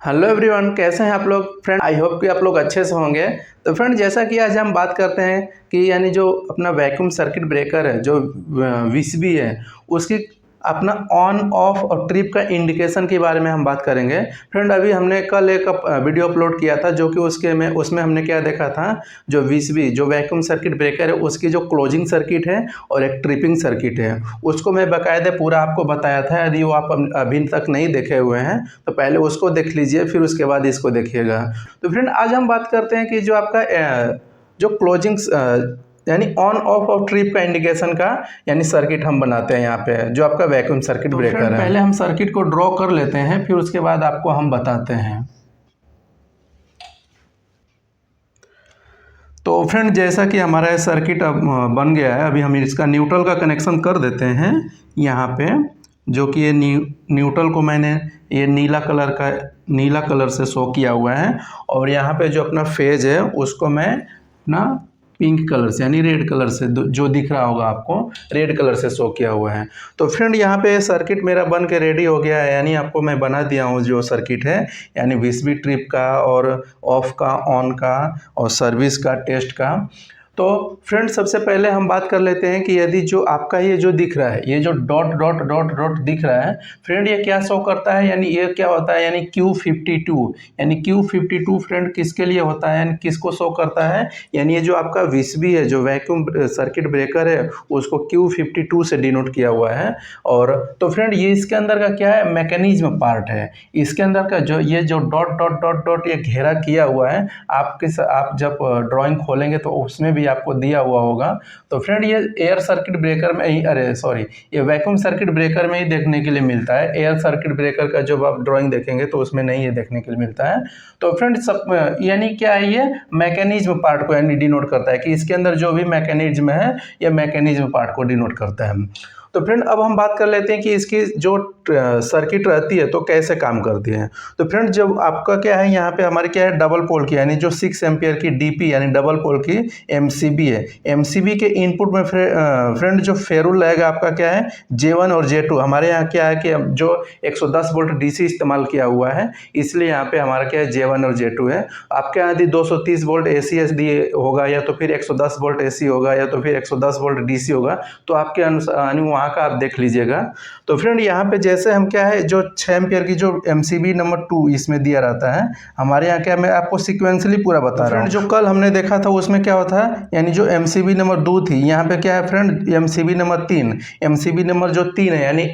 Hello everyone, कैसे हैं आप लोग। फ्रेंड आई होप कि आप लोग अच्छे से होंगे। तो फ्रेंड जैसा कि आज हम बात करते हैं कि यानी जो अपना वैक्यूम सर्किट ब्रेकर है जो वीसीबी है उसकी अपना ऑन ऑफ और ट्रिप का इंडिकेशन के बारे में हम बात करेंगे। फ्रेंड अभी हमने कल एक वीडियो अपलोड किया था जो कि उसमें हमने क्या देखा था, जो वीसीबी जो वैक्यूम सर्किट ब्रेकर है उसकी जो क्लोजिंग सर्किट है और एक ट्रिपिंग सर्किट है उसको मैं बाकायदे पूरा आपको बताया था। यदि वो आप अभी तक नहीं देखे हुए हैं तो पहले उसको देख लीजिए, फिर उसके बाद इसको देखिएगा। तो फ्रेंड आज हम बात करते हैं कि जो आपका जो क्लोजिंग यानी ऑन ऑफ और ट्रिप का इंडिकेशन का यानी सर्किट हम बनाते हैं यहाँ पे जो आपका वैक्यूम सर्किट ब्रेकर है। पहले हम सर्किट को ड्रॉ कर लेते हैं, फिर उसके बाद आपको हम बताते हैं। तो फ्रेंड जैसा कि हमारा सर्किट अब बन गया है, अभी हम इसका न्यूट्रल का कनेक्शन कर देते हैं यहाँ पे, जो कि ये न्यूट्रल को मैंने ये नीला कलर से शो किया हुआ है और यहाँ पे जो अपना फेज है उसको मैं अपना पिंक कलर से यानी रेड कलर से जो दिख रहा होगा आपको रेड कलर से शो किया हुआ है। तो फ्रेंड यहाँ पे सर्किट मेरा बन के रेडी हो गया है, यानी आपको मैं बना दिया हूँ जो सर्किट है यानी वीसीबी ट्रिप का और ऑफ का, ऑन का और सर्विस का, टेस्ट का। तो फ्रेंड सबसे पहले हम बात कर लेते हैं कि यदि जो आपका ये जो दिख रहा है, ये जो डॉट डॉट डॉट डॉट दिख रहा है फ्रेंड, ये क्या शो करता है, यानी ये क्या होता है, यानी Q52। यानी Q52 फ्रेंड किसके लिए होता है, यानी किसको शो करता है, यानी ये जो आपका वीसीबी है जो वैक्यूम सर्किट ब्रेकर है उसको Q52 से डिनोट किया हुआ है। और तो फ्रेंड ये इसके अंदर का क्या है, मैकेनिज्म पार्ट है। इसके अंदर का जो ये जो डॉट डॉट डॉट डॉट ये घेरा किया हुआ है, आप जब ड्राइंग खोलेंगे तो उसमें भी आपको दिया हुआ होगा। तो फ्रेंड ये एयर सर्किट ब्रेकर में ही ये वैक्यूम सर्किट ब्रेकर में ही देखने के लिए मिलता है। एयर सर्किट ब्रेकर का जब आप ड्राइंग देखेंगे तो उसमें नहीं ये देखने के लिए मिलता है। तो फ्रेंड सब यानी क्या है, ये मैकेनिज्म पार्ट को यानी डिनोट करता है कि इसके अंदर जो भी मैकेनिज्म है ये मैकेनिज्म पार्ट को डिनोट करता है। तो फ्रेंड अब हम बात कर लेते हैं कि इसकी जो सर्किट रहती है तो कैसे काम करती है। तो फ्रेंड जब आपका क्या है, यहाँ पे हमारे क्या है, डबल पोल की यानी जो 6 एम्पियर की डीपी यानी डबल पोल की एमसीबी है। एमसीबी के इनपुट में फ्रेंड जो फेरुल रहेगा आपका क्या है, J1 और J2। हमारे यहाँ क्या है कि जो 110 वोल्ट डीसी इस्तेमाल किया हुआ है इसलिए यहाँ पे हमारा क्या है, J1 और J2 है। आपके यहाँ यदि 230 वोल्ट AC/SD होगा या तो फिर 110 वोल्ट AC होगा या तो फिर 110 वोल्ट DC होगा, तो आपके अनुसार वहाँ का आप देख लीजिएगा। तो फ्रेंड यहाँ पे जैसे हम क्या है, जो 6 एम्पियर की जो एमसीबी नंबर 2 इसमें दिया रहता है, हमारे यहाँ क्या, मैं आपको सिक्वेंसली पूरा बता रहा हूँ। जो कल हमने देखा था उसमें क्या होता है, यानी जो एमसीबी नंबर 2 थी, यहाँ पे क्या है friend, MCB number 3, MCB number जो 3 है यानी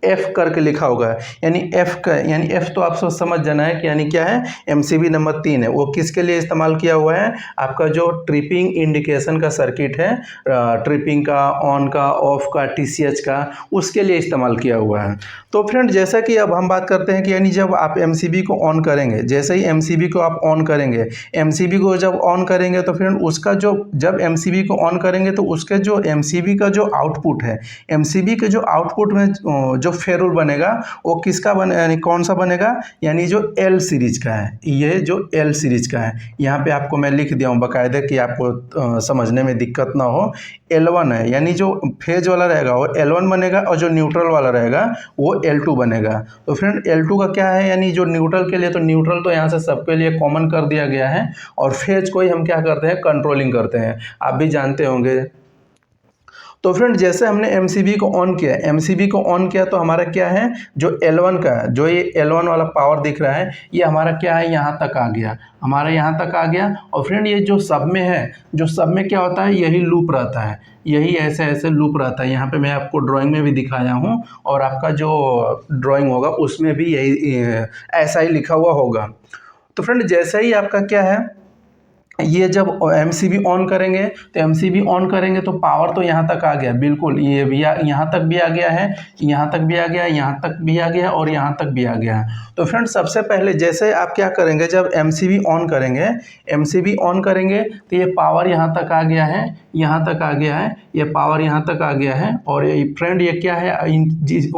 एफ करके लिखा होगा, यानी एफ का यानी एफ तो आप सब समझ जाना है कि यानी क्या है, एमसीबी नंबर 3 है। वो किसके लिए इस्तेमाल किया हुआ है, आपका जो ट्रिपिंग इंडिकेशन का सर्किट है, ट्रिपिंग का, ऑन का, ऑफ का, टीसीएच का, उसके लिए इस्तेमाल किया हुआ है। तो फ्रेंड जैसा कि अब हम बात करते हैं कि यानी जब आप एमसीबी को ऑन करेंगे, जैसे ही एमसीबी को आप ऑन करेंगे, एमसीबी को जब ऑन करेंगे तो फ्रेंड उसका जो जब एमसीबी को ऑन करेंगे तो उसके जो एमसीबी का जो आउटपुट है, एमसीबी के जो आउटपुट में जो फेरुल बनेगा वो किसका बने, यानी कौन सा बनेगा, यानी जो एल सीरीज का है, ये जो एल सीरीज का है। यहाँ पे आपको मैं लिख दिया हूँ बाकायदे कि आपको समझने में दिक्कत ना हो। L1 है, यानी जो फेज वाला रहेगा वो L1 बनेगा और जो न्यूट्रल वाला रहेगा वो L2 बनेगा। तो फ्रेंड L2 का क्या है, यानी जो न्यूट्रल के लिए, तो न्यूट्रल तो यहाँ से सबके लिए कॉमन कर दिया गया है और फेज को ही हम क्या करते हैं, कंट्रोलिंग करते हैं, आप भी जानते होंगे। तो फ्रेंड जैसे हमने एमसीबी को ऑन किया तो हमारा क्या है, जो L1 का जो ये L1 वाला पावर दिख रहा है ये हमारा क्या है, यहाँ तक आ गया, हमारा यहाँ तक आ गया। और फ्रेंड ये जो सब में है, जो सब में क्या होता है, यही लूप रहता है, यही ऐसे ऐसे लूप रहता है। यहाँ पे मैं आपको ड्राइंग में भी दिखाया हूँ और आपका जो ड्राइंग होगा उसमें भी यही ऐसा ही लिखा हुआ होगा। तो फ्रेंड जैसे ही आपका क्या है, ये जब एमसीबी ऑन करेंगे तो एमसीबी ऑन करेंगे तो पावर तो यहाँ तक आ गया, बिल्कुल ये भी यहाँ तक भी आ गया है, यहाँ तक भी आ गया, यहाँ तक भी आ गया और यहाँ तक भी आ गया है। तो फ्रेंड सबसे पहले जैसे आप क्या करेंगे, जब एमसीबी ऑन करेंगे तो ये पावर यहाँ तक आ गया है, यहाँ तक आ गया है, ये पावर यहाँ तक आ गया है। और ये फ्रेंड ये क्या है,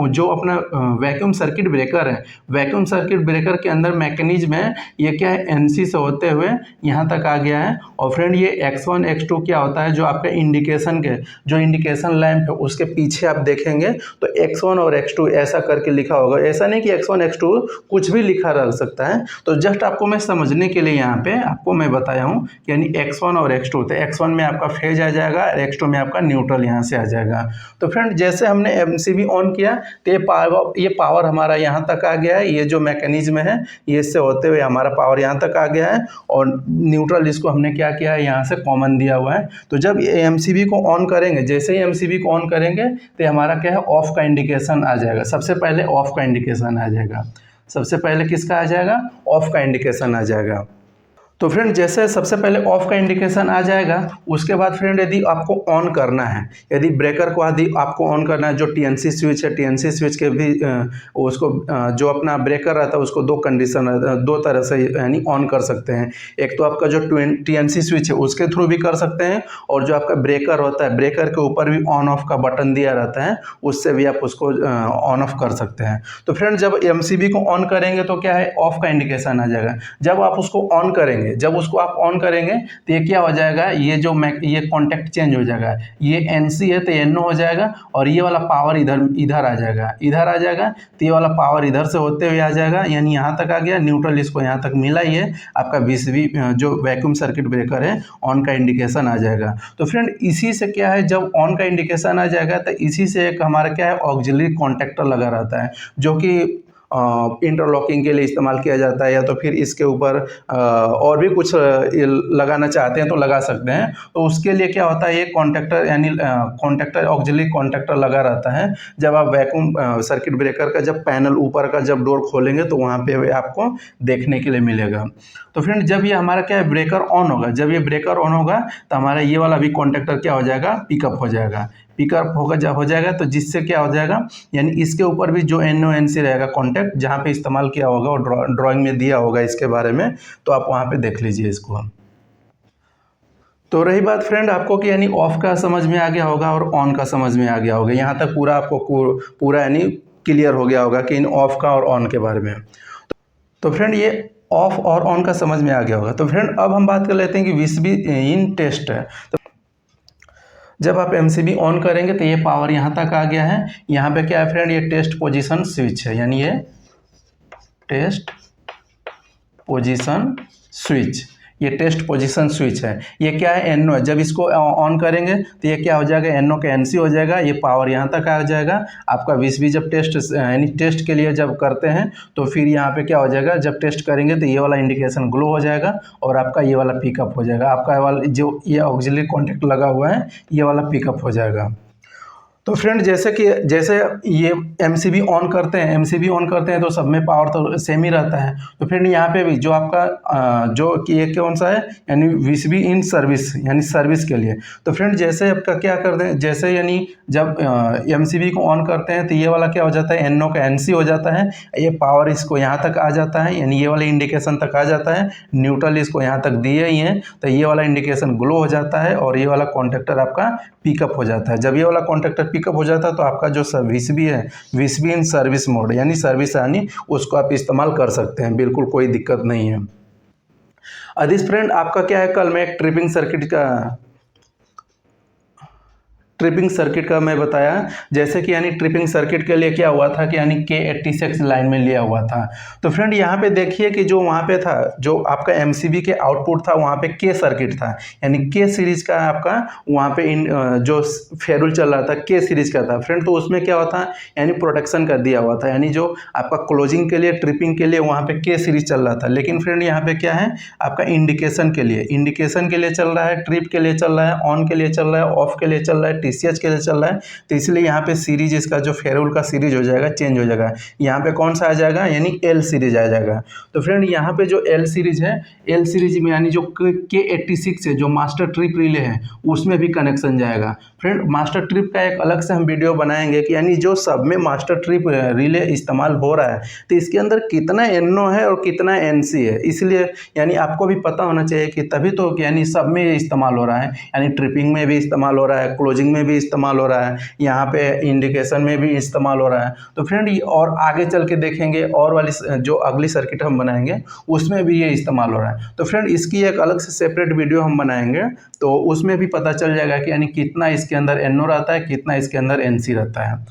जो अपना वैक्यूम सर्किट ब्रेकर है, वैक्यूम सर्किट ब्रेकर के अंदर मैकेनिज्म है, ये क्या है, एनसी से होते हुए यहाँ तक आ गया है। और फ्रेंड ये X1 X2 क्या होता है, जो आपके इंडिकेशन के जो इंडिकेशन लैंप है उसके पीछे आप देखेंगे तो X1 और X2 ऐसा करके लिखा होगा। ऐसा नहीं कि X1 X2 कुछ भी लिखा रह सकता है। तो जस्ट आपको मैं समझने के लिए यहाँ पे आपको मैं बताया हूँ, यानी X1 और X2। तो X1 में आपका फेज आ जाएगा, X2 में आपका न्यूट्रल यहाँ से आ जाएगा। तो फ्रेंड जैसे हमने MCB ऑन किया तो ये पावर हमारा यहाँ तक आ गया है। ये जो मैकेनिज्म है ये इससे होते हुए हमारा पावर यहाँ तक आ गया है, और न्यूट्रल इसको हमने क्या किया है, यहाँ से कॉमन दिया हुआ है। तो जब ये MCB को ऑन करेंगे, जैसे ही MCB को ऑन करेंगे तो हमारा क्या है, ऑफ का इंडिकेशन आ जाएगा। सबसे पहले ऑफ का इंडिकेशन आ जाएगा। सबसे पहले किसका आ जाएगा, ऑफ का इंडिकेशन आ जाएगा। तो फ्रेंड जैसे सबसे पहले ऑफ का इंडिकेशन आ जाएगा, उसके बाद फ्रेंड यदि आपको ऑन करना है, यदि ब्रेकर को यदि आपको ऑन करना है, जो TNC स्विच है, TNC स्विच के भी उसको जो अपना ब्रेकर रहता है उसको दो कंडीशन, दो तरह से यानी ऑन कर सकते हैं। एक तो आपका जो TNC स्विच है उसके थ्रू भी कर सकते हैं, और जो आपका ब्रेकर होता है, ब्रेकर के ऊपर भी ऑन ऑफ का बटन दिया रहता है, उससे भी आप उसको ऑन ऑफ कर सकते हैं। तो फ्रेंड जब MCB को ऑन करेंगे तो क्या है, ऑफ का इंडिकेशन आ जाएगा। जब आप उसको ऑन करेंगे, जब उसको आप ऑन करेंगे तो ये क्या हो जाएगा, ये कॉन्टैक्ट चेंज हो जाएगा। ये NC है तो NO हो जाएगा, और ये वाला पावर इधर आ जाएगा, इधर आ जाएगा। तो ये वाला पावर इधर से होते हुए आ जाएगा, यानी यहाँ तक आ गया। न्यूट्रल इसको यहाँ तक मिला, ये आपका VCB जो वैक्यूम सर्किट ब्रेकर है, ऑन का इंडिकेशन आ जाएगा। तो फ्रेंड इसी से क्या है, जब ऑन का इंडिकेशन आ जाएगा तो इसी से एक हमारा क्या है, ऑक्सिलरी कॉन्टैक्टर लगा रहता है, जो कि इंटरलॉकिंग के लिए इस्तेमाल किया जाता है, या तो फिर इसके ऊपर और भी कुछ लगाना चाहते हैं तो लगा सकते हैं। तो उसके लिए क्या होता है, ये कॉन्टैक्टर यानी कॉन्टैक्टर ऑक्सिलरी कॉन्टैक्टर लगा रहता है। जब आप वैक्यूम सर्किट ब्रेकर का जब पैनल ऊपर का जब डोर खोलेंगे तो वहाँ पे आपको देखने के लिए मिलेगा। तो फ्रेंड जब ये हमारा क्या है, ब्रेकर ऑन होगा, जब ये ब्रेकर ऑन होगा तो हमारा ये वाला भी कॉन्टैक्टर क्या हो जाएगा, पिकअप हो जाएगा। पिकअप होगा जब हो जाएगा तो जिससे क्या हो जाएगा, यानी इसके ऊपर भी जो NO NC रहेगा कॉन्टैक्ट, जहाँ पे इस्तेमाल किया होगा और ड्राइंग में दिया होगा इसके बारे में, तो आप वहाँ पे देख लीजिए इसको। तो रही बात फ्रेंड आपको कि यानी ऑफ का समझ में आ गया होगा और ऑन का समझ में आ गया होगा। यहाँ तक पूरा आपको पूरा यानी क्लियर हो गया होगा कि इन ऑफ का और ऑन के बारे में। तो फ्रेंड ये ऑफ और ऑन का समझ में आ गया होगा। तो फ्रेंड अब हम बात कर लेते हैं कि VCB इन टेस्ट है। तो जब आप MCB ऑन करेंगे तो ये पावर यहाँ तक आ गया है। यहाँ पे क्या है फ्रेंड, ये टेस्ट पोजीशन स्विच है, यानी ये टेस्ट पोजीशन स्विच, ये टेस्ट पोजीशन स्विच है। ये क्या है, NO है। जब इसको ऑन करेंगे तो ये क्या हो जाएगा, NO का NC हो जाएगा, ये पावर यहाँ तक आ जाएगा। आपका VCB जब टेस्ट यानी टेस्ट के लिए जब करते हैं तो फिर यहाँ पे क्या हो जाएगा, जब टेस्ट करेंगे तो ये वाला इंडिकेशन ग्लो हो जाएगा, और आपका ये वाला पिकअप हो जाएगा। आपका वाला जो ये ऑक्सिलरी कॉन्टैक्ट लगा हुआ है ये वाला पिकअप हो जाएगा। तो फ्रेंड जैसे ये MCB ऑन करते हैं तो सब में पावर तो सेम ही रहता है। तो फ्रेंड यहाँ पे भी जो आपका जो कि ये कौन सा है, यानी VCB इन सर्विस, यानी सर्विस के लिए। तो फ्रेंड जैसे आपका क्या करते हैं, जैसे यानी जब MCB को ऑन करते हैं तो ये वाला क्या हो जाता है, NO का NC हो जाता है। ये पावर इसको यहाँ तक आ जाता है, यानी ये वाला इंडिकेशन तक आ जाता है। न्यूट्रल इसको यहाँ तक दिए ही हैं, तो ये वाला इंडिकेशन ग्लो हो जाता है, और ये वाला कॉन्टैक्टर आपका पिकअप हो जाता है। जब ये वाला कॉन्टैक्टर पिकअप हो जाता है तो आपका जो VCB है, VCB इन सर्विस मोड, यानी सर्विस यानी उसको आप इस्तेमाल कर सकते हैं, बिल्कुल कोई दिक्कत नहीं है। अदिस फ्रेंड आपका क्या है, कल मैं एक ट्रिपिंग सर्किट का मैं बताया, जैसे कि यानी ट्रिपिंग सर्किट के लिए क्या हुआ था कि यानी K86 लाइन में लिया हुआ था। तो फ्रेंड यहाँ पे देखिए कि जो वहाँ पे था, जो आपका MCB के आउटपुट था वहाँ पे K सर्किट था, यानी K सीरीज का आपका वहाँ पे जो फेरुल चल रहा था K सीरीज का था फ्रेंड। तो उसमें क्या हुआ था, यानी प्रोटेक्शन का दिया हुआ था, यानी जो आपका क्लोजिंग के लिए, ट्रिपिंग के लिए वहाँ पे K सीरीज चल रहा था। लेकिन फ्रेंड यहाँ पे क्या है, आपका इंडिकेशन के लिए चल रहा है, ट्रिप के लिए चल रहा है, ऑन के लिए चल रहा है, ऑफ के लिए चल रहा है, TCH के लिए चल रहा है। तो इसलिए यहाँ पे सीरीज इसका जो फेरुल का सीरीज हो जाएगा, चेंज हो जाएगा। यहाँ पे कौन सा आ जाएगा, यानी L सीरीज आ जाएगा। तो फ्रेंड यहाँ पे जो L सीरीज है, L सीरीज में यानी जो K86 है, जो मास्टर ट्रिप रिले है, उसमें भी कनेक्शन जाएगा। फ्रेंड मास्टर ट्रिप का एक अलग से हम वीडियो बनाएंगे कि यानी जो सब में मास्टर ट्रिप रिले इस्तेमाल हो रहा है तो इसके अंदर कितना NO है और कितना NC है। इसलिए यानी आपको भी पता होना चाहिए कि तभी तो यानी सब में इस्तेमाल हो रहा है, यानी ट्रिपिंग में भी इस्तेमाल हो रहा है, क्लोजिंग में भी इस्तेमाल हो रहा है, यहाँ पे इंडिकेशन में भी इस्तेमाल हो रहा है। तो फ्रेंड और आगे चल के देखेंगे और वाली जो अगली सर्किट हम बनाएंगे उसमें भी ये इस्तेमाल हो रहा है। तो फ्रेंड इसकी एक अलग से सेपरेट वीडियो हम बनाएंगे, तो उसमें भी पता चल जाएगा कि यानी कितना इसके अंदर NO रहता है, कितना इसके अंदर NC रहता है।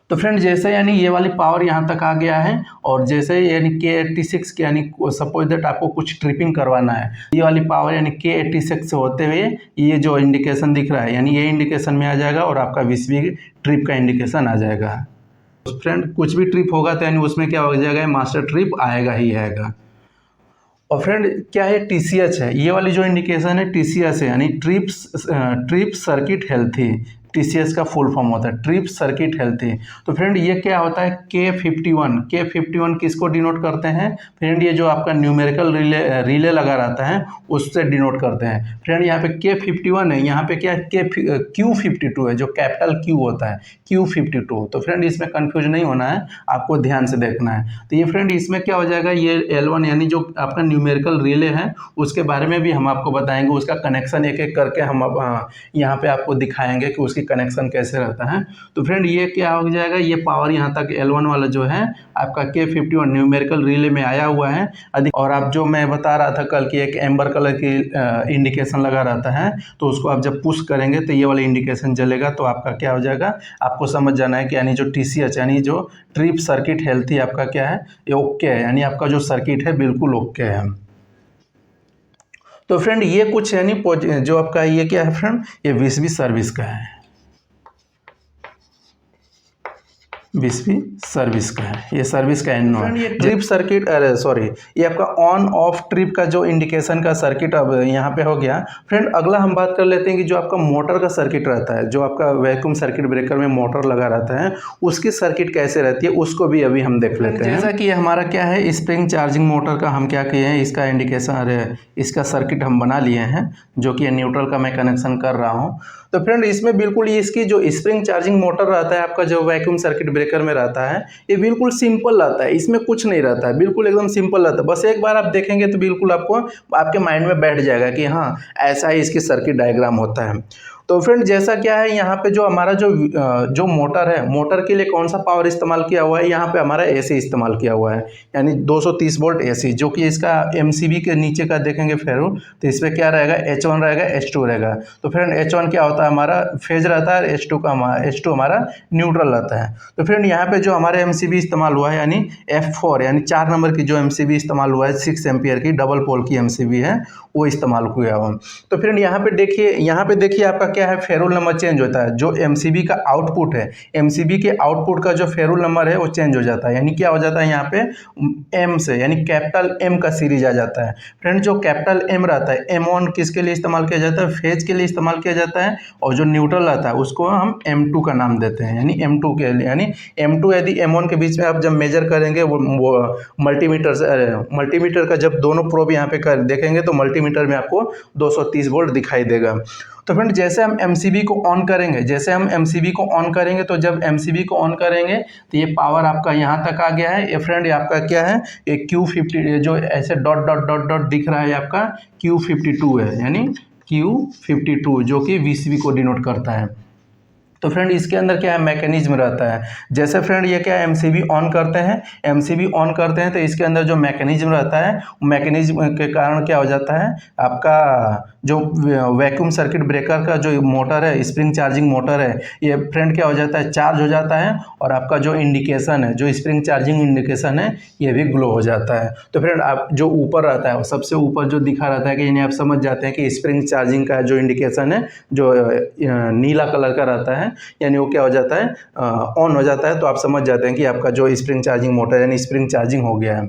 तो फ्रेंड जैसे यानी ये वाली पावर यहाँ तक आ गया है, और जैसे यानी K86 के यानी सपोज दैट आपको कुछ ट्रिपिंग करवाना है, ये वाली पावर यानी K86 से होते हुए ये जो इंडिकेशन दिख रहा है यानी ये इंडिकेशन में आ जाएगा और आपका 20वीं ट्रिप का इंडिकेशन आ जाएगा। तो फ्रेंड कुछ भी ट्रिप होगा तो यानी उसमें क्या हो जाएगा, मास्टर ट्रिप आएगा ही आएगा। और फ्रेंड क्या है, TCH है, ये वाली जो इंडिकेशन है TCH है, यानी ट्रिप सर्किट हेल्थी। TCH का फुल फॉर्म होता है ट्रिप सर्किट हेल्थी। तो फ्रेंड ये क्या होता है, K51 किसको डिनोट करते हैं फ्रेंड, ये जो आपका न्यूमेरिकल रिले लगा रहता है उससे डिनोट करते हैं। फ्रेंड यहाँ पे K51 है, यहाँ पे क्या है Q52 है, जो कैपिटल Q होता है Q52। तो फ्रेंड इसमें कंफ्यूज नहीं होना है, आपको ध्यान से देखना है। तो ये फ्रेंड इसमें क्या हो जाएगा, ये L1 यानी जो आपका न्यूमेरिकल रिले है उसके बारे में भी हम आपको बताएंगे, उसका कनेक्शन एक एक करके हम यहाँ पे आपको दिखाएंगे कि उसकी कनेक्शन कैसे रहता है। तो फ्रेंड ये क्या हो जाएगा, ये पावर यहाँ तक L1 वाला जो है आपका K51 न्यूमेरिकल रिले में आया हुआ है। और आप जो मैं बता रहा था कल की एक एम्बर कलर की इंडिकेशन लगा रहता है, तो उसको आप जब पुश करेंगे तो ये वाला इंडिकेशन जलेगा। तो आपका क्या हो जाएगा, आपको समझ जाना है कि यानी जो TCH यानी जो ट्रिप सर्किट हेल्थी आपका क्या है, ये ओके है, यानी आपका जो सर्किट है बिल्कुल ओके है। तो फ्रेंड ये कुछ यानी जो आपका ये क्या है फ्रेंड, ये 20वीं सर्विस का है, 20वीं सर्विस का है, ये सर्विस का NO है। ये ट्रिप सर्किट, अरे सॉरी, ये आपका ऑन ऑफ ट्रिप का जो इंडिकेशन का सर्किट अब यहाँ पे हो गया। फ्रेंड अगला हम बात कर लेते हैं कि जो आपका मोटर का सर्किट रहता है, जो आपका वैक्यूम सर्किट ब्रेकर में मोटर लगा रहता है उसकी सर्किट कैसे रहती है उसको भी अभी हम देख लेते हैं। जैसा कि ये हमारा क्या है स्प्रिंग चार्जिंग मोटर का हम क्या किए हैं, इसका इंडिकेशन, अरे इसका सर्किट हम बना लिए हैं, जो कि न्यूट्रल का मैं कनेक्शन कर रहा हूँ। तो फ्रेंड इसमें बिल्कुल इसकी जो स्प्रिंग चार्जिंग मोटर रहता है आपका जो वैक्यूम सर्किट ब्रेकर में रहता है, ये बिल्कुल सिंपल रहता है, इसमें कुछ नहीं रहता है, बिल्कुल एकदम सिंपल रहता है। बस एक बार आप देखेंगे तो बिल्कुल आपको आपके माइंड में बैठ जाएगा कि हाँ ऐसा ही इसकी सर्किट डायग्राम होता है। तो फ्रेंड जैसा क्या है, यहाँ पे जो हमारा जो मोटर है, मोटर के लिए कौन सा पावर इस्तेमाल किया हुआ है, यहाँ पे हमारा AC इस्तेमाल किया हुआ है, यानी 230 वोल्ट AC, जो कि इसका MCB के नीचे का देखेंगे फेरो, तो इस पर क्या रहेगा, H1 रहेगा, H2 रहेगा। तो फ्रेंड H1 क्या होता है, हमारा फेज रहता है, H2 हमारा न्यूट्रल रहता है। तो फ्रेंड यहाँ पे जो हमारे MCB इस्तेमाल हुआ है यानी F4 यानी 4 नंबर की जो MCB इस्तेमाल हुआ है, 6 एम्पियर की डबल पोल की MCB है, वो इस्तेमाल किया हुआ। तो फ्रेंड यहाँ पे देखिए आपका क्या है, फेरुल नंबर चेंज होता है। जो MCB का आउटपुट है, MCB के आउटपुट का जो फेरुल नंबर है वो चेंज हो जाता है, यानी क्या हो जाता है, यहाँ पे M से यानी कैपिटल M का सीरीज आ जाता है। फ्रेंड जो कैपिटल M रहता है, M1 किसके लिए इस्तेमाल किया जाता है, फेज के लिए इस्तेमाल किया जाता है, और जो न्यूट्रल रहता है उसको हम M2 का नाम देते हैं, यानी M2 के लिए, यानी M2 यदि M1 के बीच में आप जब मेजर करेंगे वो मल्टीमीटर का जब दोनों प्रोब यहाँ पे देखेंगे तो मल्टीमीटर में आपको 230 वोल्ट दिखाई देगा। तो फ्रेंड जैसे हम MCB को ऑन करेंगे, तो जब MCB को ऑन करेंगे तो ये पावर आपका यहाँ तक आ गया है। ये फ्रेंड ये आपका क्या है, ये Q50 जो ऐसे डॉट डॉट डॉट डॉट दिख रहा है आपका Q52 है, यानी Q52 जो कि VCB को डिनोट करता है। तो फ्रेंड इसके अंदर क्या है, मैकेनिज्म रहता है। जैसे फ्रेंड ये क्या है, MCB ऑन करते हैं तो इसके अंदर जो मैकेनिज्म रहता है, मैकेनिज्म के कारण क्या हो जाता है, आपका जो वैक्यूम सर्किट ब्रेकर का जो मोटर है, स्प्रिंग चार्जिंग मोटर है, ये फ्रेंड क्या हो जाता है, चार्ज हो जाता है, और आपका जो इंडिकेशन है, जो स्प्रिंग चार्जिंग इंडिकेशन है, ये भी ग्लो हो जाता है। तो फ्रेंड आप जो ऊपर रहता है, सबसे ऊपर जो दिखा रहता है कि यानी आप समझ जाते हैं कि स्प्रिंग चार्जिंग का जो इंडिकेशन है, जो नीला कलर का रहता है, यानी वो क्या हो जाता है, ऑन हो जाता है। तो आप समझ जाते हैं कि आपका जो स्प्रिंग चार्जिंग मोटर यानी स्प्रिंग चार्जिंग हो गया है।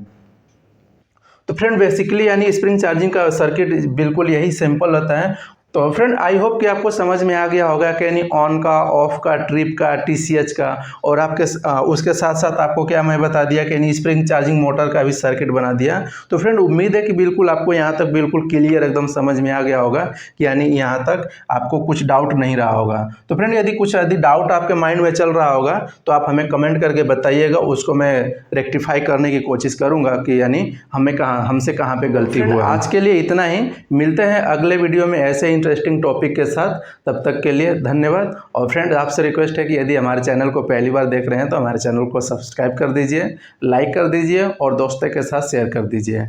तो फ्रेंड बेसिकली यानी स्प्रिंग चार्जिंग का सर्किट बिल्कुल यही सिंपल रहता है। तो फ्रेंड आई होप कि आपको समझ में आ गया होगा कि यानी ऑन का, ऑफ का, ट्रिप का, TCH का, और आपके उसके साथ साथ आपको क्या मैं बता दिया कि यानी स्प्रिंग चार्जिंग मोटर का भी सर्किट बना दिया। तो फ्रेंड उम्मीद है कि बिल्कुल आपको यहाँ तक बिल्कुल क्लियर एकदम समझ में आ गया होगा कि यानी यहाँ तक आपको कुछ डाउट नहीं रहा होगा। तो फ्रेंड यदि डाउट आपके माइंड में चल रहा होगा तो आप हमें कमेंट करके बताइएगा, उसको मैं रेक्टिफाई करने की कोशिश करूँगा कि यानी हमसे कहाँ पर गलती हुआ। आज के लिए इतना ही, मिलते हैं अगले वीडियो में ऐसे इंटरेस्टिंग टॉपिक के साथ। तब तक के लिए धन्यवाद। और फ्रेंड, आपसे रिक्वेस्ट है कि यदि हमारे चैनल को पहली बार देख रहे हैं तो हमारे चैनल को सब्सक्राइब कर दीजिए, लाइक कर दीजिए और दोस्तों के साथ शेयर कर दीजिए।